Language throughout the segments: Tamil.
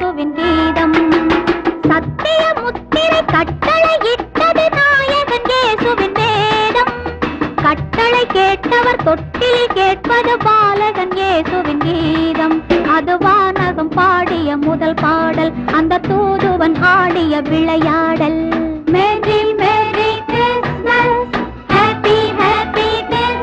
இயேசுவின் கீதம். சத்திய முத்திரை கட்டளை இட்டது நாயகன் இயேசுவின் வேதம். கட்டளை கேட்டவர் தொட்டில் கேட்பது பாலகன் இயேசுவின் கீதம். அது வானகம் பாடிய முதல் பாடல், அந்த தூதுவன் ஆடிய விளையாடல். Merry merry Christmas, happy happy Christmas.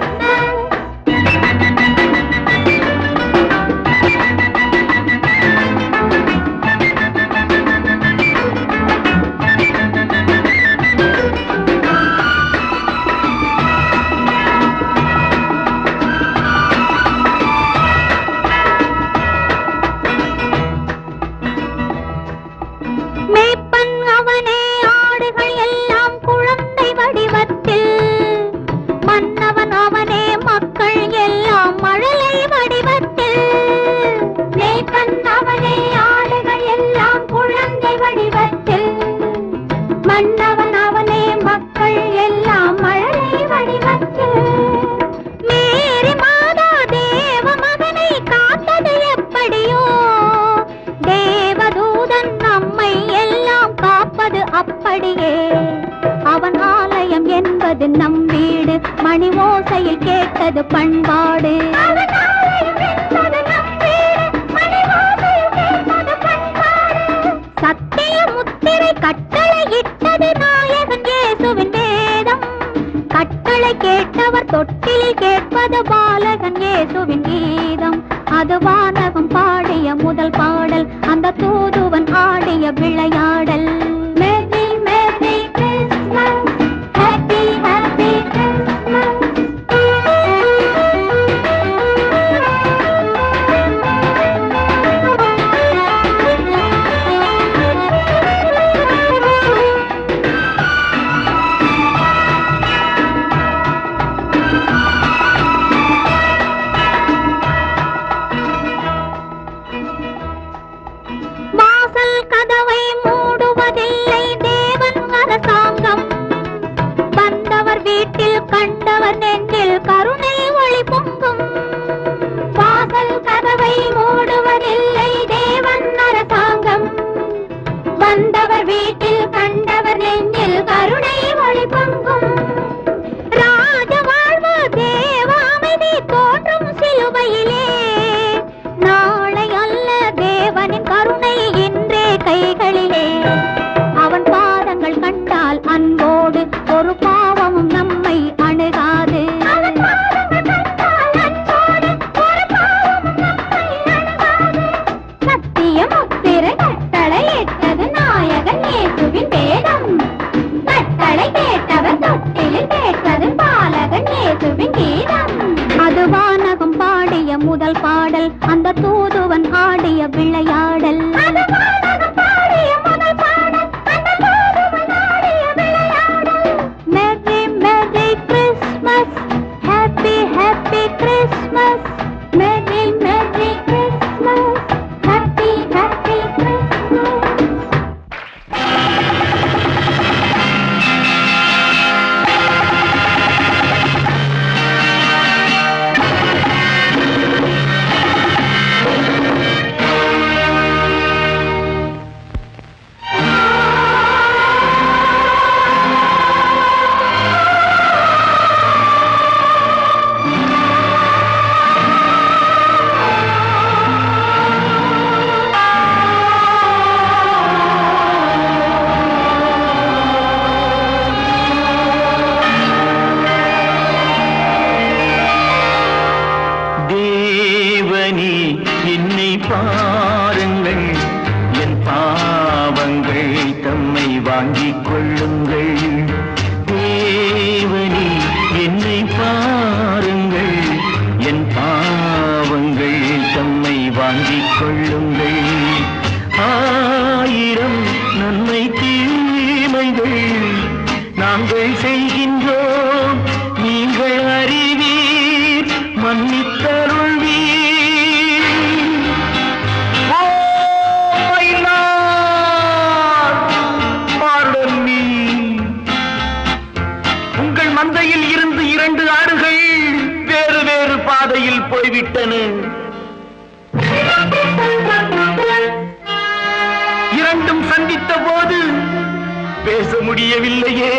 மேய்ப்பன் அவனே, ஆடுகள் எல்லாம் குழந்தை வடிவத்தில். மன்னவன் அவனே, மக்கள் எல்லாம் மழலை வடிவத்தில். மேய்ப்பன் அவனே, ஆடுகள் எல்லாம் குழந்தை வடிவத்தில். மன்னவன் அவனே, மக்கள் எல்லாம் மழலை வடிவத்தில். மேரி மாதா தேவ மகனை காத்தது எப்படியோ, தேவதூதன் நம்மை எல்லாம் காப்பது அப்படியே. அவன் ஆலயம் என்பது நம் வீடு, மணி ஓசையில் கேட்டது பண்பாடு. சத்திய முத்திரை கட்டளை இட்டது நாயகன் இயேசுவின் வேதம். கட்டளை கேட்டவர் தொட்டில் கேட்பது பாலகன் இயேசுவின் கீதம். அது வானகம் பாடிய முதல் பாடல், அந்த தூதுவன் ஆடிய விளையாடல். Merry merry Christmas, happy happy Christmas. வாசல் கதவை மூடுவதில்லை தேவன் அரசாங்கம். வந்தவர் வீட்டில் கண்டவர் நெஞ்சில் கருணை ஒளி பொங்கும். வாசல் கதவை மூடுவதில்லை தேவன் அரசாங்கம். வந்தவர் வீட்டில் கண்டவர் நெஞ்சில் கருணை ஒளி பொங்கும். ராஜ வாழ்வு தேவ அமைதி தோன்றும் சிலுவையிலே. நாளை அல்ல தேவனின் கருணை இன்றே கைகளிலே. அவன் பாதங்கள் கண்டால் அன்போடு ஒரு பாவமும் நம்மை அணுகாது. சத்திய முத்திரை கட்டளை இட்டது நாயகன் இயேசுவின் வேதம். கட்டளை கேட்டவர் தொட்டிலில் கேட்பது பாலகன் இயேசுவின் கீதம். அது வானகம் பாடிய முதல் பாடல், அந்த தூதுவன் ஆடிய விளையாடல். Merry merry Christmas, happy happy Christmas. Merry merry Christmas, happy happy Christmas. நாங்கள் செய்கின்றோம், நீங்கள் அறிவீர், மன்னித்தருள்வீர். உங்கள் மந்தையில் இருந்து 2 ஆடுகள் வேறு வேறு பாதையில் போய்விட்டன. இரண்டும் சந்தித்த போது பேச முடியவில்லையே.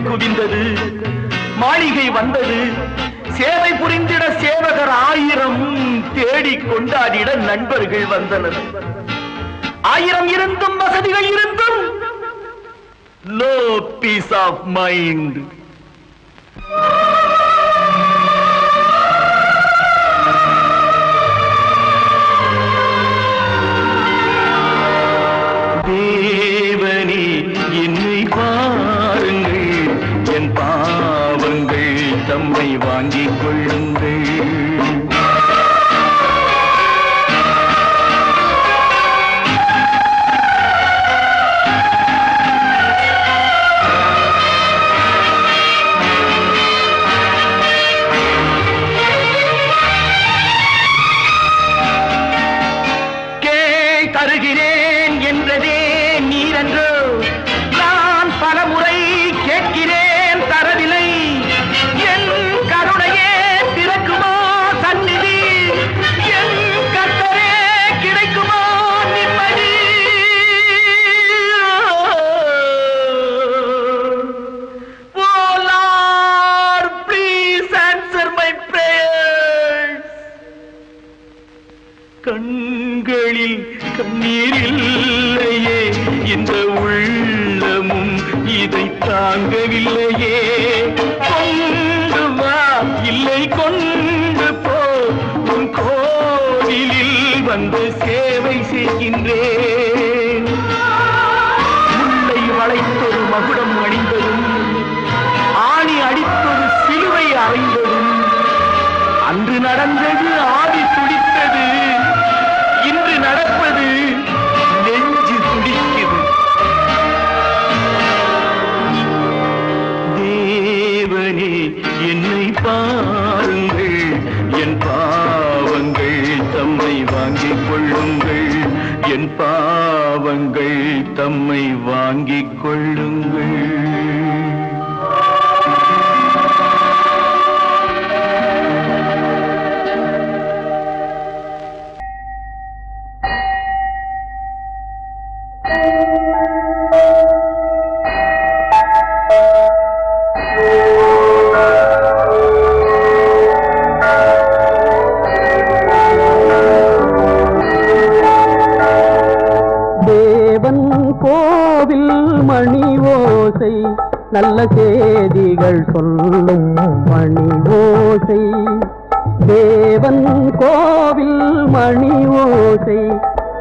குவிந்தது, மாளிகை வந்தது, சேவை புரிந்திட சேவகர் 1000 தேடி கொண்டாடிட நண்பர்கள் வந்தனர். 1000 இருந்தும் வசதிகள் இருந்தும் no peace of mind. தேவனே என்னை பாருங்கள், என் பாவங்கள் தம்மை வாங்கிக் கொள்ளுங்கள். தருகிறேன் என்றதே நீரென்றோ, நான் பலமுறை கேட்கிறேன் தரவில்லை. என் கருணையே திறக்குமா சந்நிதி, என் கர்த்தரே கிடைக்குமா நிம்மதி. Oh Lord, please answer my prayers. கண்களில் கண்ணீர் இல்லையே, இந்த உள்ளமும் இதை தாங்கவில்லையே. கொண்டு வா, இல்லை கொண்டு போ, உன் கோவிலில் வந்து சேவை செய்கின்றேன். முல்லை வளைத்தொரு மகுடம் அணிந்ததும், ஆணி அடித்தொரு சிலுவை அறைந்ததும், அன்று நடந்தது ஆவி துடித்தது, இன்று நடப்பது நெஞ்சு துடிக்குது. தேவனே என்னை பாருங்கள், என் பாவங்கள் தம்மை வாங்கிக் கொள்ளுங்கள், என் பாவங்கள் தம்மை வாங்கிக் கொள்ளுங்கள். நல்ல செய்திகள் சொல்லும் மணி ஓசை, தேவன் கோவில் மணி ஓசை,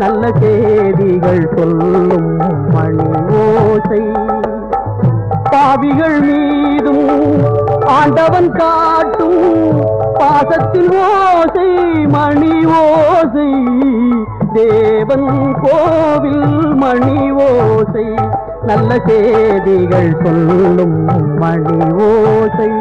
நல்ல செய்திகள் சொல்லும் மணி ஓசை. பாவிகள் மீதும் ஆண்டவன் காட்டும் பாசத்தின் ஓசை மணி ஓசை, தேவன் கோவில் மணி ஓசை, நல்ல செய்திகள் சொல்லும் மணி ஓசை.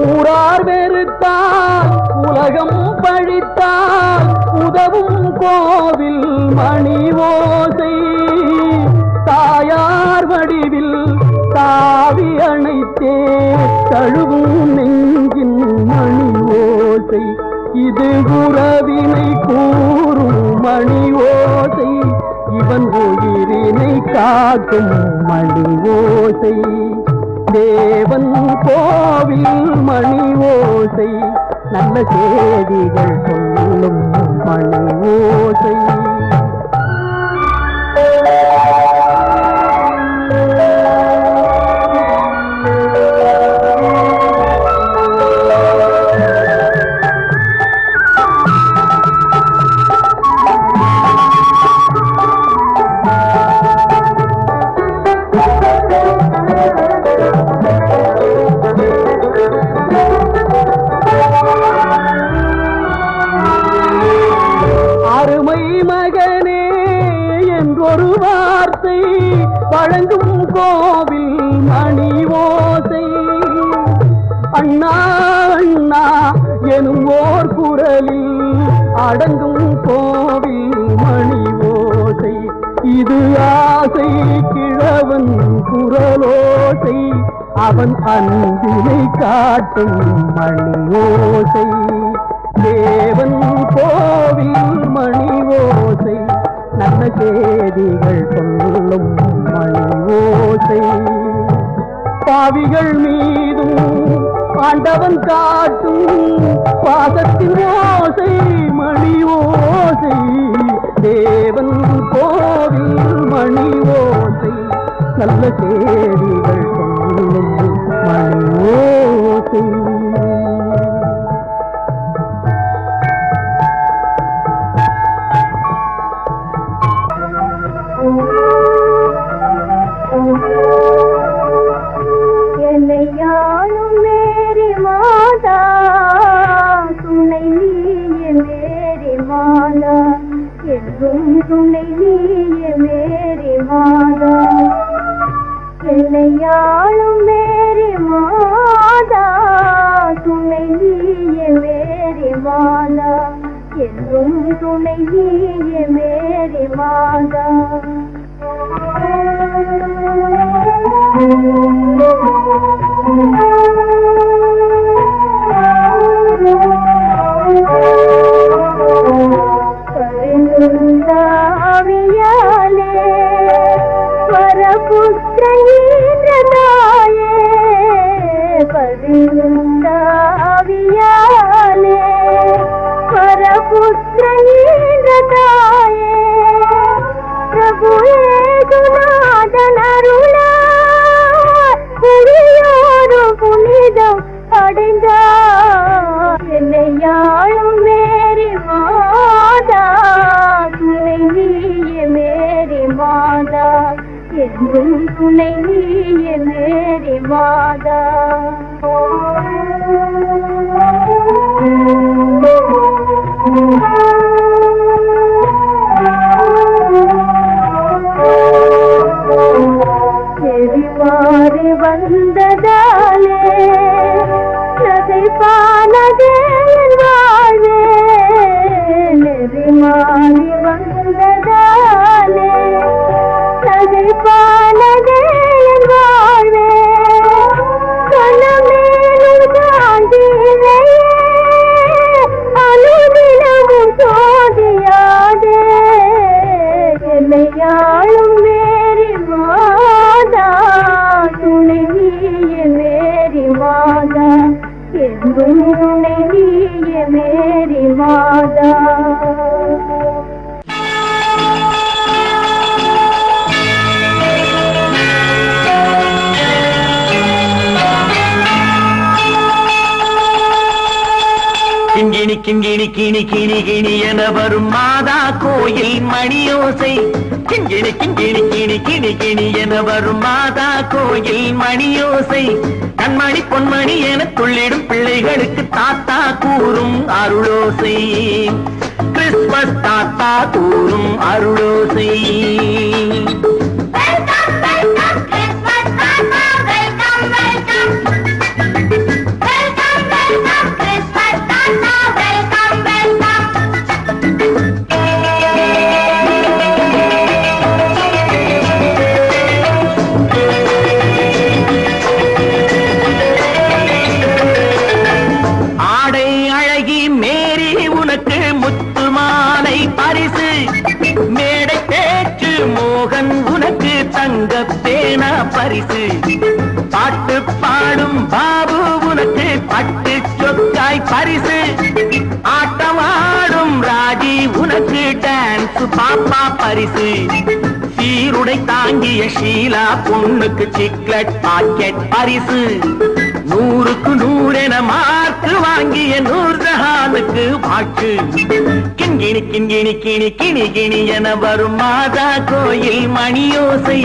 ஊரார் வெறுத்தால் உலகம் பழித்தால் உதவும் கோவில் மணி ஓசை, தாயார் வடிவில் தாவி அணைத்தே தழுவும் நெஞ்சின் மணி ஓசை இது உறவினை கூறும் மணி ஓசை இவன் உயிரினை காக்கும் மணி ஓசை தேவன் கோவில் மணி ஓசை நல்ல செய்திகள் சொல்லும் மணி ஓசை வழங்கும் கோவில் மணி ஓசை அண்ணா அண்ணா எனும் ஓர் குரலில் அடங்கும் கோவில் மணி ஓசை இது ஆசை கிழவன் குரலோசை அவன் அன்பினை காட்டும் மணி ஓசை தேவன் கோவில் மணி ஓசை நல்ல செய்திகள் சொல்லும் மணி ஓசை பாவிகள் மீதும் ஆண்டவன் காட்டும் பாசத்தின் ஓசை மணி ஓசை தேவன் கோவில் மணி ஓசை நல்ல செய்திகள் சொல்லும் மணி ஓசை என்னையாளும் மேரி மாதா துணை நீயே மேரி மாதா என்றும் துணை நீயே மேரி மாதா என்னையாளும் மேரி மாதா துணை நீயே மேரி மாதா என்றும் துணை நீயே மேரி மாதா பரிந்துந்தாவியாலே வரபுத்திரீந்திரதாயே பரிந்துந்தாவியாலே வரபுத்திரீந்திரதாயே பிரபு ஏகுநாதன் அருளா புரியோரு புனிதம் அடைந்தார் என்னையாளும் மேரி மாதா துணை நீயே மேரி மாதா என்றும் துணை நீயே மேரி மாதா மாறி வந்ததாலே நகைப்பானதே என் வாழ்வே நெறி மாறி வந்ததாலே நகைப்பானதே என் வாழ்வே கனமேலும் காந்தியிலே அனுதினமும் சோதியாதே என்னையாளும் மேரி மாதா துணை நீயே மேரி மாதா என்றும் துணை நீயே மேரி மாதா கிங்கிணி கிங்கிணி கிணி கிணி கிணி என வரும் மாதா கோயில் மணியோசை கிங்கிணி கிங்கிணி கிணி கிணி கிணி என வரும் மாதா கோயில் மணியோசை கண்மணி பொன்மணி என துள்ளிடும் பிள்ளைகளுக்கு தாத்தா கூறும் அருளோசை கிறிஸ்மஸ் தாத்தா கூறும் அருளோசை பரிசு. பாட்டு பாடும் பாபு உனக்கு பட்டு சொக்காய் பரிசு. ஆட்டமாடும் ராஜி உனக்கு டான்ஸ் பாப்பா பரிசு. சீருடை தாங்கிய ஷீலா பொண்ணுக்கு சிக்லெட் பாக்கெட் பரிசு. 100க்கு 100 என மார்க்கு வாங்கிய நூர்ஜஹானுக்கு வாக்கு. கிண்கிணி கிண்கிணி கிணி கிணி கிணி என வரும் மாதா கோயில் மணியோசை.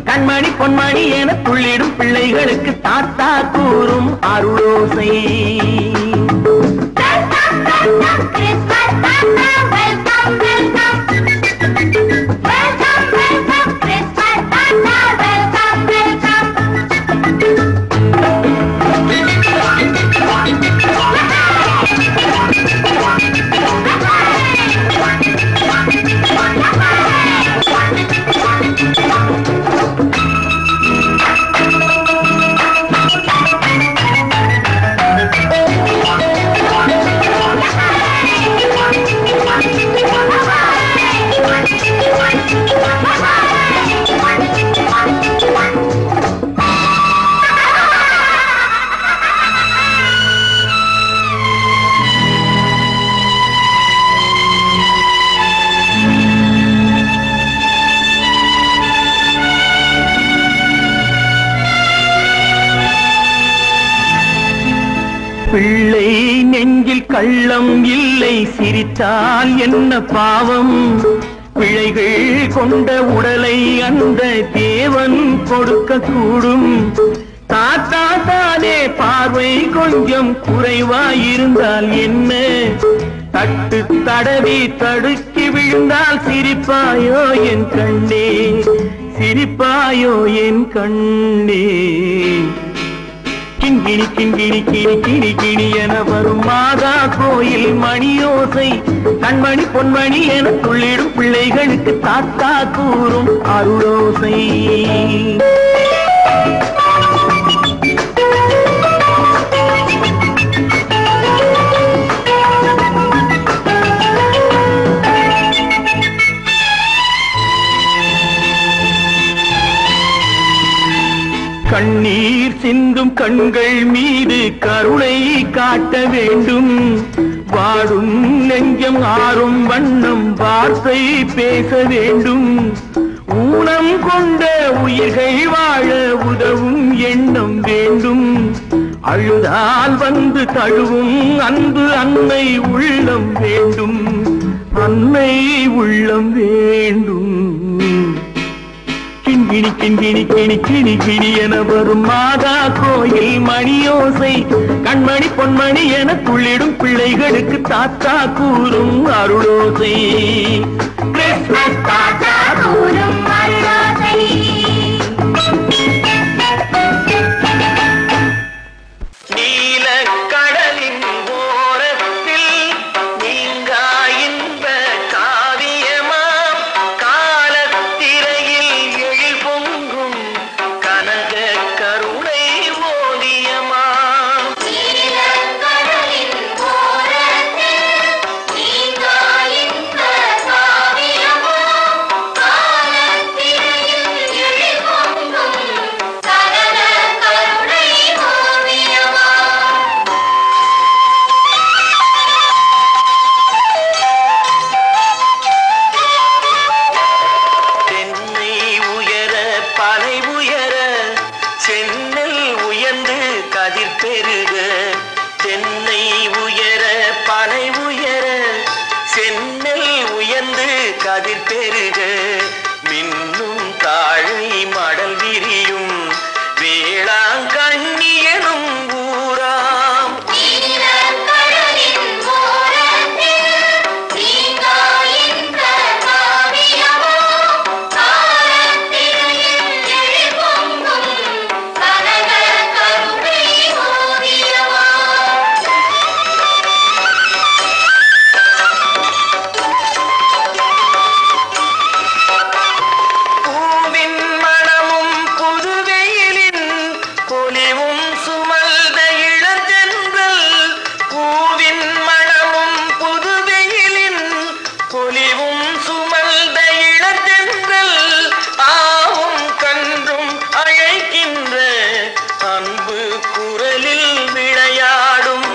கண்மணி பொன்மணி என துள்ளிடும் பிள்ளைகளுக்கு தாத்தா கூறும் அருளோசை. பிள்ளை நெஞ்சில் கள்ளம் இல்லை, சிரித்தால் என்ன பாவம். பிழைகள் கொண்ட உடலை அந்த தேவன் கொடுக்க கூடும். தாத்தா தானே பார்வை கொஞ்சம் குறைவாயிருந்தால் என்ன? தட்டு தடவி தடுக்கி விழுந்தால் சிரிப்பாயோ என் கண்ணே, சிரிப்பாயோ என் கண்ணே. கிண்கிணி கிண்கிணி கிணி கிணி கிணி என வரும் மாதா கோயில் மணியோசை. கண்மணி பொன்மணி என துள்ளிடும் பிள்ளைகளுக்கு தாத்தா கூறும் அருளோசை. கண்ணீர் சிந்தும் கண்கள் மீது கருணை காட்ட வேண்டும். வாடும் நெஞ்சம் ஆறும் வண்ணம் வார்த்தை பேச வேண்டும். ஊனம் கொண்ட உயிர்கள் வாழ உதவும் எண்ணம் வேண்டும். அழுதால் வந்து தழுவும் அன்பு அன்னை உள்ளம் வேண்டும், அன்னை உள்ளம் வேண்டும். கிண்கிணி கிண்கிணி கிணி கிணி கிணி என வரும் மாதா கோயில் மணியோசை. கண்மணி பொன்மணி என துள்ளிடும் பிள்ளைகளுக்கு தாத்தா கூறும் அருளோசை. கிறிஸ்மஸ் தாத்தா கூறும் அருளோசை. நீல கடலின் ஓரத்தில் நீங்கா இன்ப காவியமா, காலத்திரையில் எழில் பொங்கும் கனக கருணை ஓவியமா. கதிர் பெருக மின்னும் தாழை மடல் விரியும் வேளாங்கண்ணி எனும் ஊராம். குரலில் விளையாடும்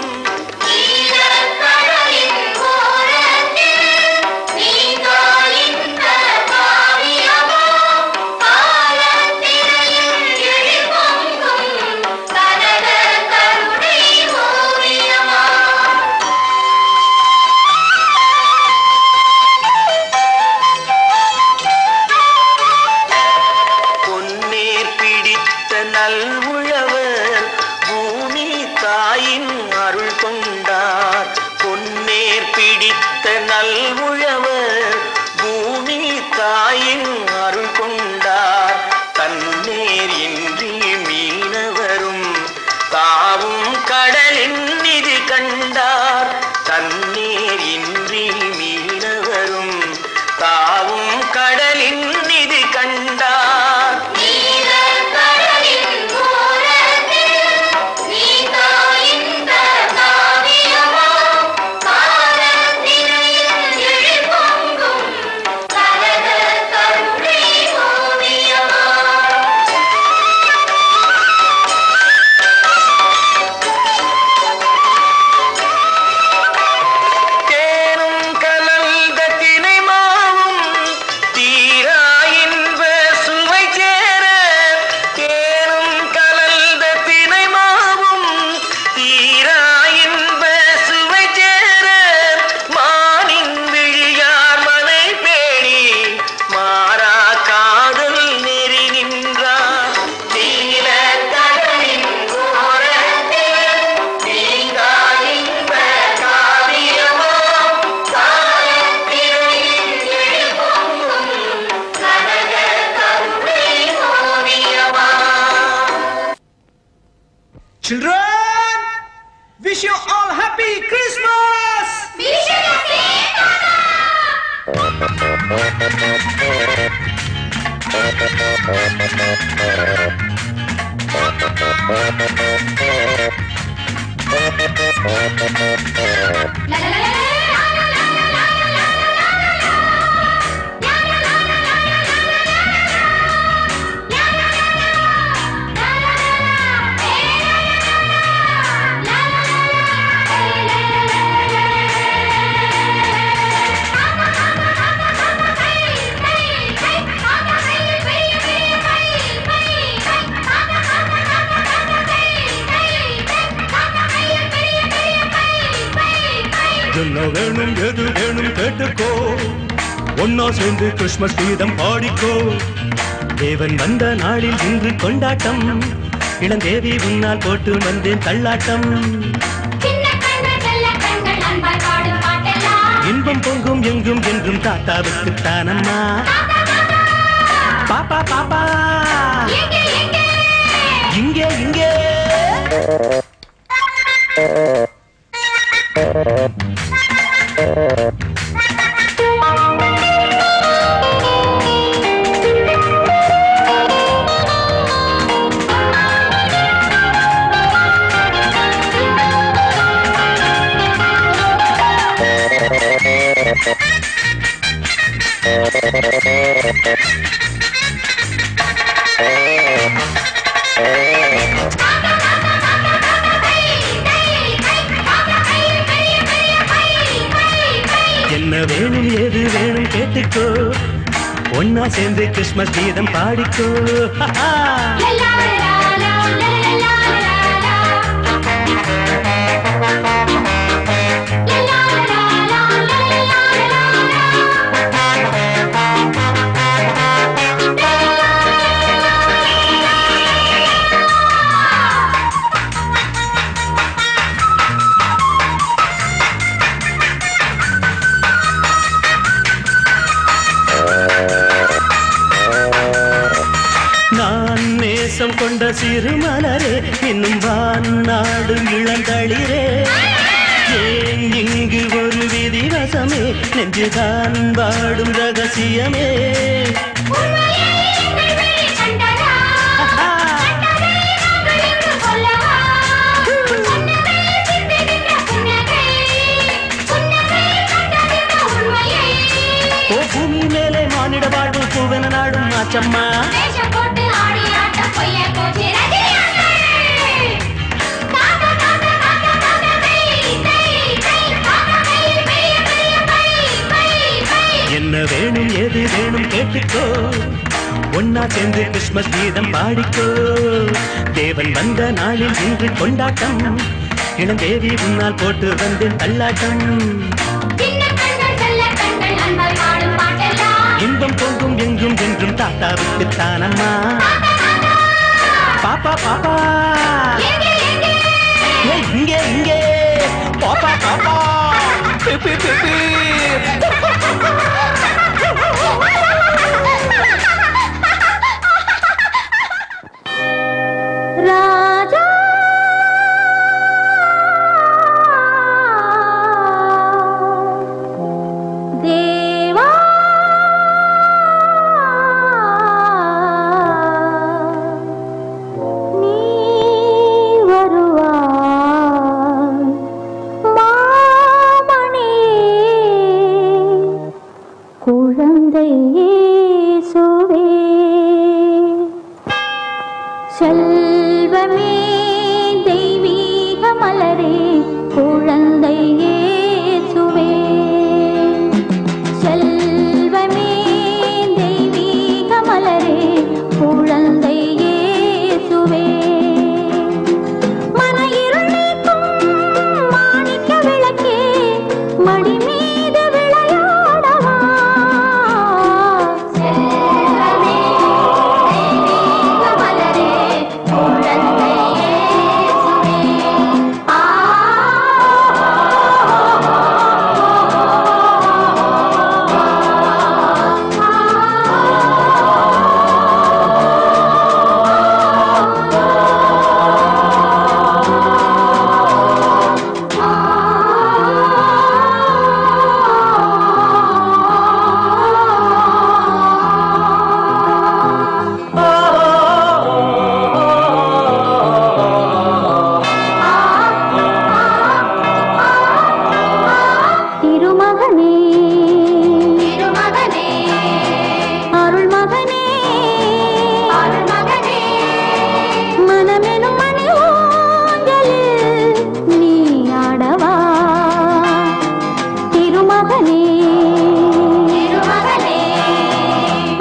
Children, wish you all happy Christmas! Wish you the same, என்ன வேணும் எது வேணும் கேட்டுக்கோ ஒன்னா சேர்ந்து கிறிஸ்மஸ் கீதம் பாடிக்கோ தேவன் வந்த நாளில் இன்று கொண்டாட்டம் இளந்தேவி உன்னால் போட்டு வந்தேன் தள்ளாட்டம் இன்பம் பொங்கும் எங்கும் என்றும் தாத்தாவுக்கு தானம்மா பாப்பா பாப்பா இங்கே இங்கே என்ன வேணும் ஏது வேணும் கேட்டுக்கோ ஒன்னா சேர்ந்து கிறிஸ்மஸ் கீதம் பாடிக்கோ கொண்ட சிறுமலரே இன்னும் வாநாடும் இளந்தளிரே ஏன் இங்கு ஒரு விதிவசமே நெஞ்சுதான் வாடும் ரகசியமே பூமி மேலே மானிட வாழ்வு பூவென நாடும் மாச்சம்மா கேட்டுக்கோ ஒன்னா சேர்ந்து கிறிஸ்மஸ் கீதம் பாடிக்கோ தேவன் வந்த நாளில் இன்று கொண்டாட்டம் இளந்தேவி முன்னால் போட்டு வந்து தள்ளாட்டம் இன்பம் பொங்கும் எங்கும் என்றும் தாத்தாவுக்கு தானம்மா பாப்பா பாப்பா இங்கே இங்கே பாப்பா பாப்பா பிபி பிபி ராஜா தேவா நீ வருவாய் மாமணி குழந்தை இயேசுவே செல்வமே தெய்வீக மலரே குழந்தை இயேசுவே செல்வமே தெய்வீக மலரே குழந்தை இயேசுவே மன இருள் நீக்கும் மாணிக்க விளக்கே மடி மீது விளையாடவா செல்வமே தெய்வீக மலரே குழந்தை இயேசுவே திருமகனே திருமகனே அருள் மகனே அருள் மகனே மனமெனும் மணி ஊஞ்சலில் நீ ஆடவா திருமகனே திருமகனே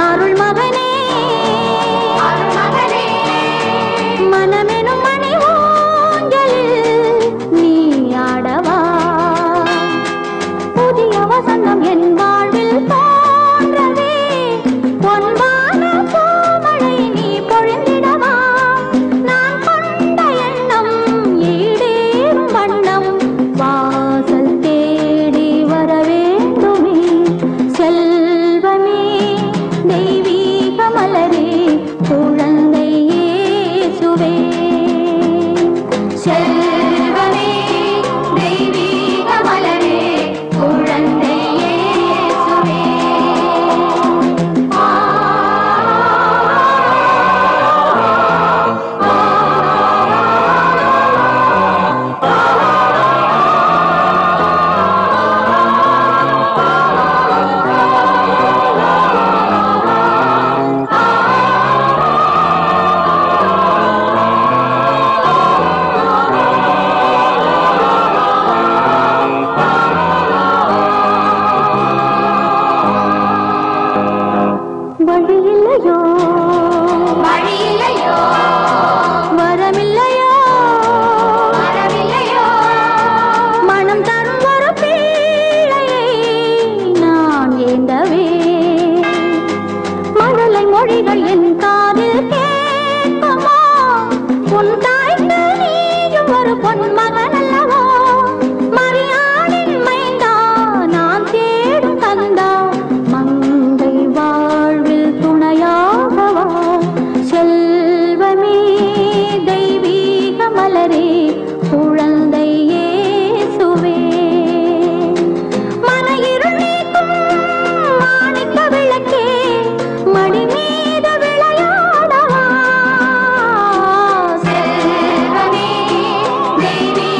அருள் மகனே அருள் மகனே மனமெனும் மணி ஊஞ்சலில் நீ ஆடவா புதிய வசந்தம் என் வாழ்வில் தோன்றவே பொன்வான பூமழை நீ பொழிந்திடவா நான் கொண்ட எண்ணம் ஈடேறும் வண்ணம் வாசல் தேடி வர வேண்டுமே செல்வமே தெய்வீக மலரே குழந்தை இயேசுவே செல்வமே தெய்வீக மலரே குழந்தை இயேசுவே வழியில்லையோ வழியில்லையோ வரமில்லையோ வரமில்லையோ மனம் தரும் ஒரு பிள்ளையை நான் ஏந்தவே மழலை மொழிகள் என் காதில் கேட்குமா உன் தாய்க்கு நீயும் ஒரு பொன்மகன் அல்லவோ மரியாளின் மைந்தா நான் தேடும் கந்தா மங்கை வாழ்வில் துணையாகவா செல்வமே தெய்வீக மலரே குழந்தை இயேசுவே மன இருள் நீக்கும் மாணிக்க விளக்கே மடி மீது விளையாடவா செல்வமே தெய்வீக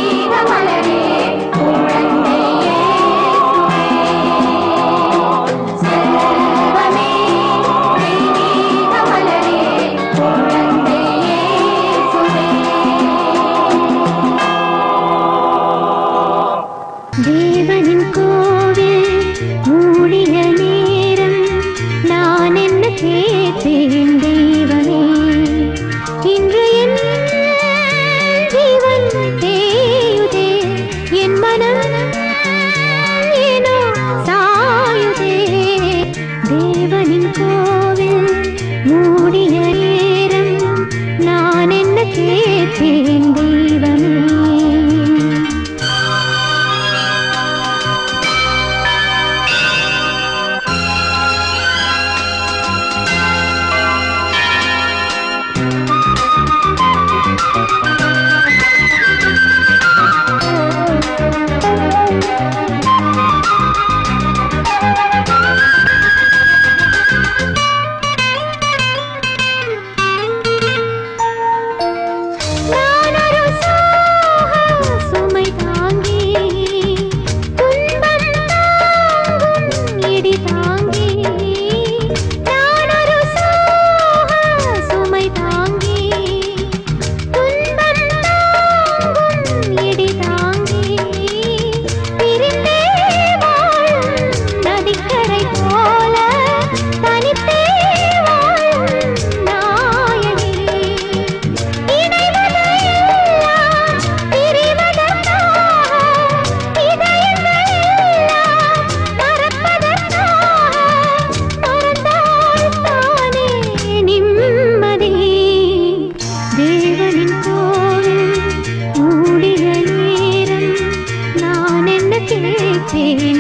தேன்